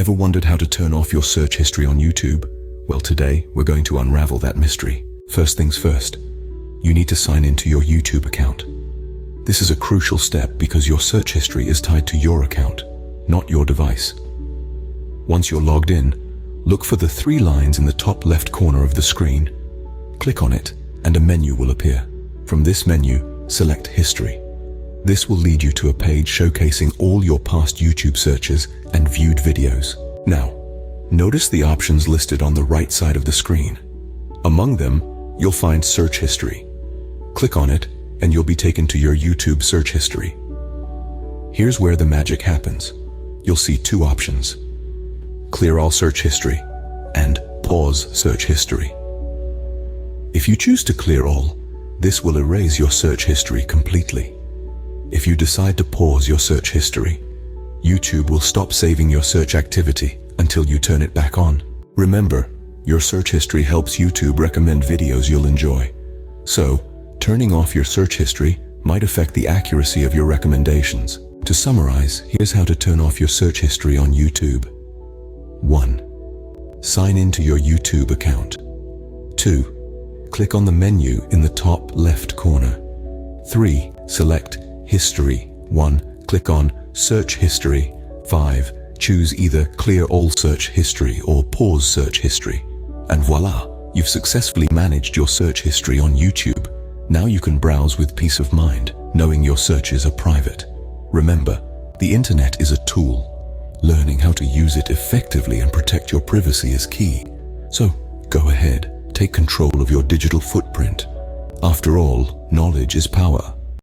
Ever wondered how to turn off your search history on YouTube? Well, today we're going to unravel that mystery. First things first, you need to sign into your YouTube account. This is a crucial step because your search history is tied to your account, not your device. Once you're logged in, look for the 3 lines in the top left corner of the screen. Click on it and a menu will appear. From this menu, select History. This will lead you to a page showcasing all your past YouTube searches and viewed videos. Now, notice the options listed on the right side of the screen. Among them, you'll find Search History. Click on it and you'll be taken to your YouTube search history. Here's where the magic happens. You'll see 2 options: Clear all search history and Pause search history. If you choose to clear all, this will erase your search history completely. If you decide to pause your search history, YouTube will stop saving your search activity until you turn it back on. Remember, your search history helps YouTube recommend videos you'll enjoy. So, turning off your search history might affect the accuracy of your recommendations. To summarize, here's how to turn off your search history on YouTube. 1. Sign into your YouTube account. 2. Click on the menu in the top left corner. 3. Select History. 1. Click on Search History. 5. Choose either Clear All Search History or Pause Search History. And voila! You've successfully managed your search history on YouTube. Now you can browse with peace of mind, knowing your searches are private. Remember, the internet is a tool. Learning how to use it effectively and protect your privacy is key. So, go ahead, take control of your digital footprint. After all, knowledge is power.